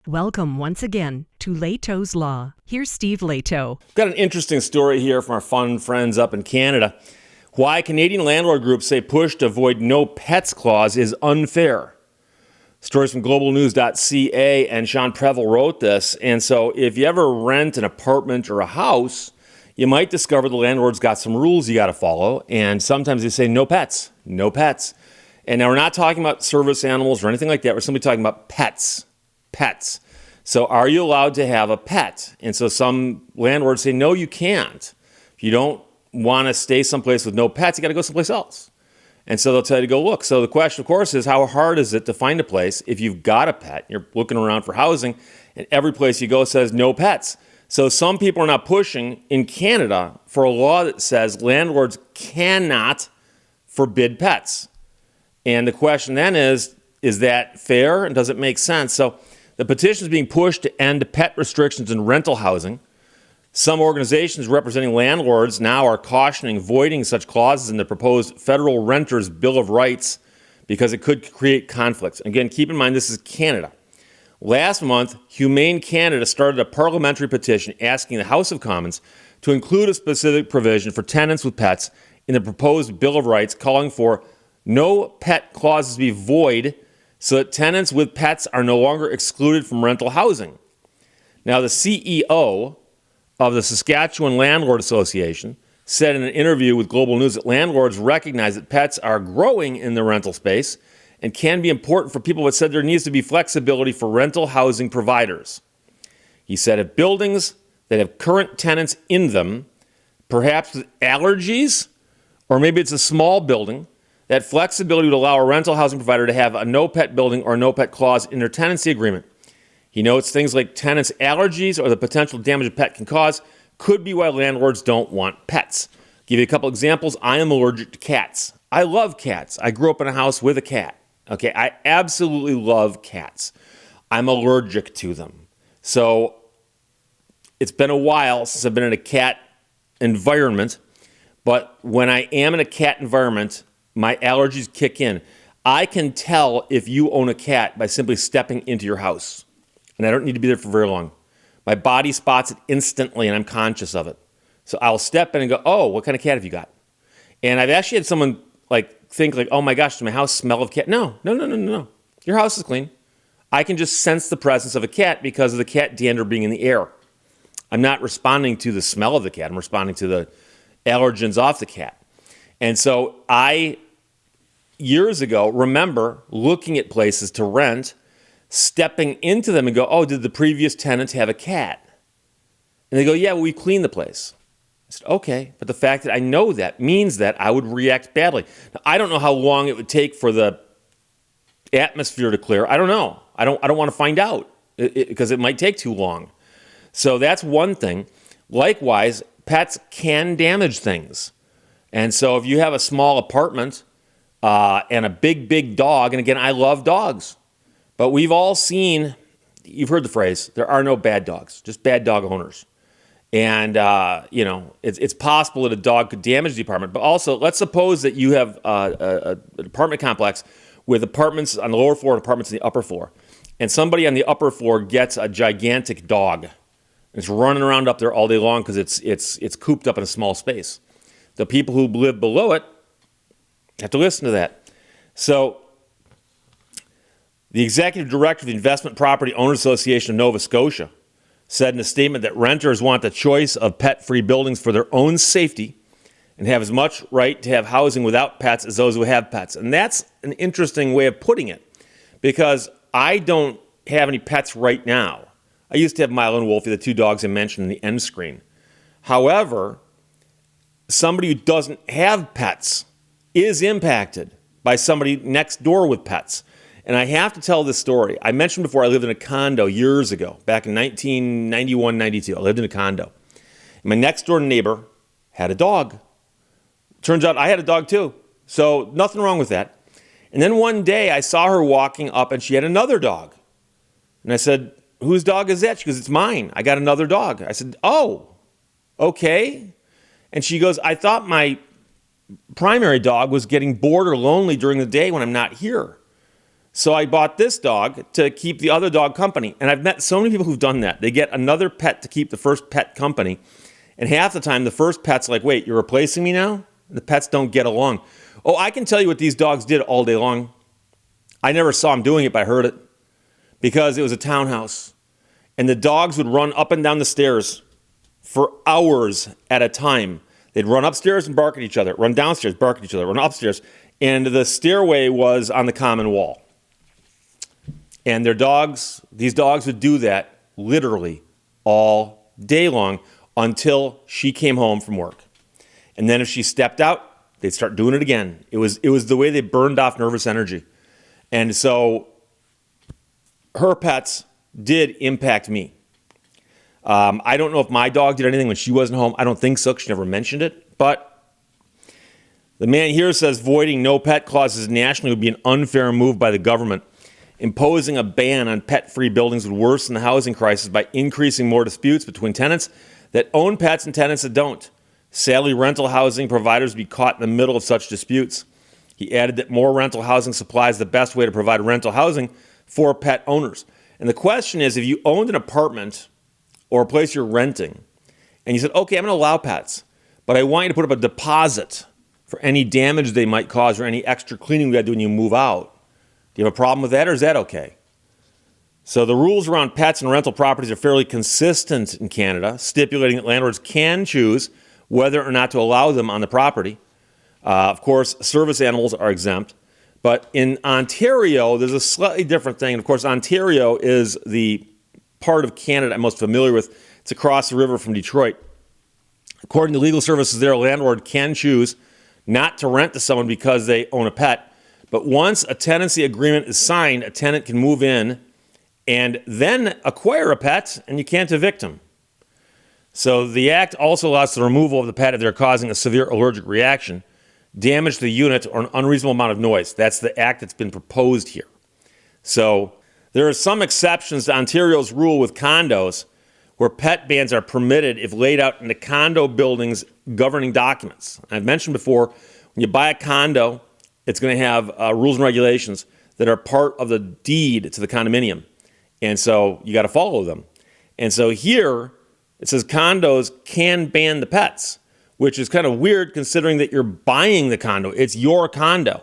Welcome once again to Lehto's Law. Here's Steve Lehto. Got an interesting story here from our fun friends up in Canada. Why Canadian landlord groups say push to avoid no pets clause is unfair. Stories from globalnews.ca, and Sean Prevel wrote this. And so if you ever rent an apartment or a house, you might discover the landlord's got some rules you got to follow. And sometimes they say no pets, no pets. And now we're not talking about service animals or anything like that. We're simply talking about pets. So are you allowed to have a pet? And so some landlords say, no, you can't. If you don't want to stay someplace with no pets, you got to go someplace else. And so they'll tell you to go look. So the question, of course, is how hard is it to find a place if you've got a pet? You're looking around for housing, and every place you go says no pets. So some people are not pushing in Canada for a law that says landlords cannot forbid pets. And the question then is that fair, and does it make sense? So the petition is being pushed to end pet restrictions in rental housing. Some organizations representing landlords now are cautioning voiding such clauses in the proposed Federal Renters' Bill of Rights because it could create conflicts. Again, keep in mind this is Canada. Last month, Humane Canada started a parliamentary petition asking the House of Commons to include a specific provision for tenants with pets in the proposed Bill of Rights, calling for no pet clauses be void so that tenants with pets are no longer excluded from rental housing. Now, the CEO of the Saskatchewan Landlord Association said in an interview with Global News that landlords recognize that pets are growing in the rental space and can be important for people, but said there needs to be flexibility for rental housing providers. He said if buildings that have current tenants in them, perhaps with allergies, or maybe it's a small building, that flexibility would allow a rental housing provider to have a no-pet building or no-pet clause in their tenancy agreement. He notes things like tenants' allergies or the potential damage a pet can cause could be why landlords don't want pets. Give you a couple examples. I am allergic to cats. I love cats. I grew up in a house with a cat. Okay, I absolutely love cats. I'm allergic to them. So it's been a while since I've been in a cat environment, but when I am in a cat environment, my allergies kick in. I can tell if you own a cat by simply stepping into your house. And I don't need to be there for very long. My body spots it instantly, and I'm conscious of it. So I'll step in and go, oh, what kind of cat have you got? And I've actually had someone think, oh my gosh, does my house smell of cat? No. Your house is clean. I can just sense the presence of a cat because of the cat dander being in the air. I'm not responding to the smell of the cat. I'm responding to the allergens off the cat. And so I, years ago, remember looking at places to rent, stepping into them and go, oh, did the previous tenant have a cat? And they go, yeah, well, we cleaned the place. I said, okay, but the fact that I know that means that I would react badly. Now, I don't know how long it would take for the atmosphere to clear. I don't know. I don't want to find out because it might take too long. So that's one thing. Likewise, pets can damage things. And so if you have a small apartment and a big dog, and again, I love dogs, but we've all seen, you've heard the phrase, there are no bad dogs, just bad dog owners. And, it's possible that a dog could damage the apartment. But also, let's suppose that you have an apartment complex with apartments on the lower floor and apartments on the upper floor. And somebody on the upper floor gets a gigantic dog. It's running around up there all day long because it's cooped up in a small space. The people who live below it have to listen to that. So the executive director of the Investment Property Owners Association of Nova Scotia said in a statement that renters want the choice of pet-free buildings for their own safety and have as much right to have housing without pets as those who have pets. And that's an interesting way of putting it because I don't have any pets right now. I used to have Milo and Wolfie, the two dogs I mentioned in the end screen. However, somebody who doesn't have pets is impacted by somebody next door with pets. And I have to tell this story. I mentioned before I lived in a condo years ago, back in 1991, 92. I lived in a condo. And my next door neighbor had a dog. Turns out I had a dog too. So nothing wrong with that. And then one day I saw her walking up and she had another dog. And I said, whose dog is that? She goes, it's mine. I got another dog. I said, oh, okay. And she goes, I thought my primary dog was getting bored or lonely during the day when I'm not here. So I bought this dog to keep the other dog company. And I've met so many people who've done that. They get another pet to keep the first pet company. And half the time, the first pet's like, wait, you're replacing me now? The pets don't get along. Oh, I can tell you what these dogs did all day long. I never saw them doing it, but I heard it. Because it was a townhouse. And the dogs would run up and down the stairs for hours at a time. They'd run upstairs and bark at each other, run downstairs, bark at each other, run upstairs. And the stairway was on the common wall. And these dogs would do that literally all day long until she came home from work. And then if she stepped out, they'd start doing it again. It was the way they burned off nervous energy. And so her pets did impact me. I don't know if my dog did anything when she wasn't home. I don't think so. She never mentioned it. But the man here says voiding no pet clauses nationally would be an unfair move by the government. Imposing a ban on pet-free buildings would worsen the housing crisis by increasing more disputes between tenants that own pets and tenants that don't. Sadly, rental housing providers would be caught in the middle of such disputes. He added that more rental housing supply is the best way to provide rental housing for pet owners. And the question is, if you owned an apartment or a place you're renting, and you said, okay, I'm going to allow pets, but I want you to put up a deposit for any damage they might cause or any extra cleaning we got to do when you move out. Do you have a problem with that, or is that okay? So the rules around pets and rental properties are fairly consistent in Canada, stipulating that landlords can choose whether or not to allow them on the property. Of course, service animals are exempt. But in Ontario, there's a slightly different thing. And of course, Ontario is the part of Canada I'm most familiar with. It's across the river from Detroit. According to legal services there, a landlord can choose not to rent to someone because they own a pet. But once a tenancy agreement is signed, a tenant can move in and then acquire a pet, and you can't evict them. So the act also allows the removal of the pet if they're causing a severe allergic reaction, damage to the unit, or an unreasonable amount of noise. That's the act that's been proposed here. So there are some exceptions to Ontario's rule with condos where pet bans are permitted if laid out in the condo building's governing documents. I've mentioned before, when you buy a condo, it's going to have rules and regulations that are part of the deed to the condominium. And so you got to follow them. And so here it says condos can ban the pets, which is kind of weird considering that you're buying the condo. It's your condo.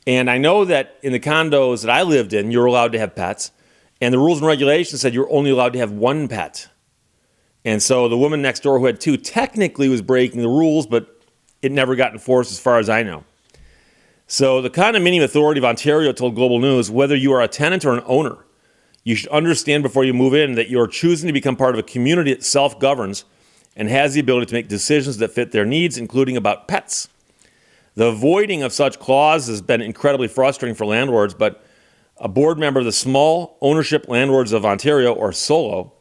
And I know that in the condos that I lived in, you're allowed to have pets. And the rules and regulations said you're only allowed to have one pet. And so the woman next door who had two technically was breaking the rules, but it never got enforced as far as I know. So the Condominium Authority of Ontario told Global News, whether you are a tenant or an owner, you should understand before you move in that you are choosing to become part of a community that self-governs and has the ability to make decisions that fit their needs, including about pets. The voiding of such clauses has been incredibly frustrating for landlords, but a board member of the Small Ownership Landlords of Ontario, or SOLO,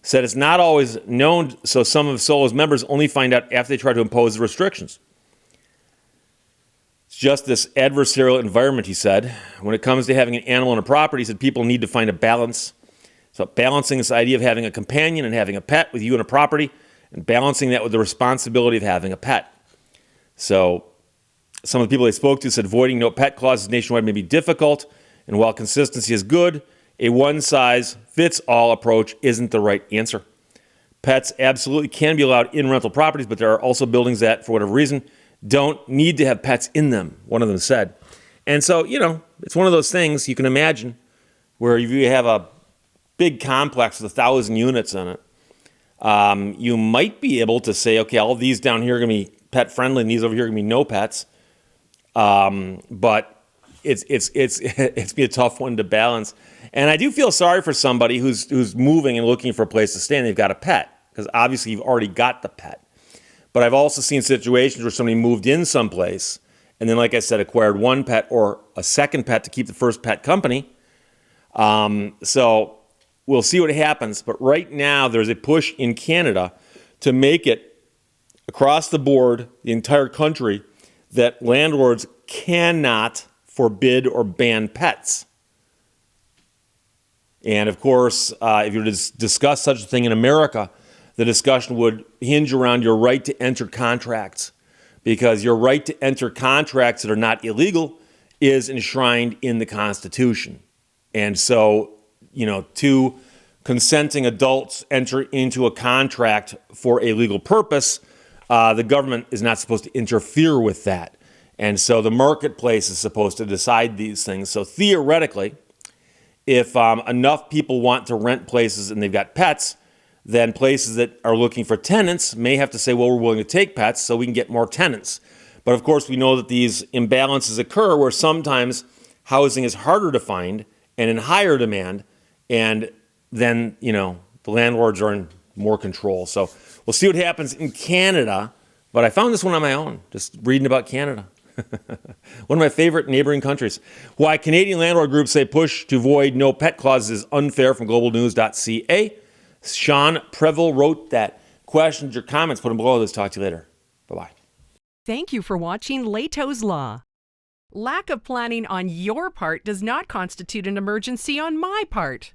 said it's not always known, so some of SOLO's members only find out after they try to impose the restrictions. It's just this adversarial environment, he said. When it comes to having an animal on a property, he said people need to find a balance. So balancing this idea of having a companion and having a pet with you on a property, and balancing that with the responsibility of having a pet. So some of the people they spoke to said voiding no pet clauses nationwide may be difficult, and while consistency is good, a one-size-fits-all approach isn't the right answer. Pets absolutely can be allowed in rental properties, but there are also buildings that, for whatever reason, don't need to have pets in them, one of them said. And so, it's one of those things you can imagine where if you have a big complex with 1,000 units in it, you might be able to say, okay, all these down here are going to be pet friendly and these over here are going to be no pets. But it's be a tough one to balance. And I do feel sorry for somebody who's moving and looking for a place to stay and they've got a pet, because obviously you've already got the pet. But I've also seen situations where somebody moved in someplace and then, like I said, acquired one pet or a second pet to keep the first pet company. So we'll see what happens. But right now there's a push in Canada to make it across the board, the entire country, that landlords cannot forbid or ban pets. And of course, if you were to discuss such a thing in America, the discussion would hinge around your right to enter contracts, because your right to enter contracts that are not illegal is enshrined in the Constitution. And so, two consenting adults enter into a contract for a legal purpose, the government is not supposed to interfere with that. And so the marketplace is supposed to decide these things. So theoretically, if enough people want to rent places and they've got pets, then places that are looking for tenants may have to say, well, we're willing to take pets so we can get more tenants. But of course, we know that these imbalances occur where sometimes housing is harder to find and in higher demand, and then, the landlords are in more control. So we'll see what happens in Canada, but I found this one on my own, just reading about Canada. One of my favorite neighboring countries. Why Canadian landlord groups say push to void no pet clauses is unfair from globalnews.ca. Sean Previll wrote that. Questions or comments, put them below. Let's talk to you later. Bye-bye. Thank you for watching Lehto's Law. Lack of planning on your part does not constitute an emergency on my part.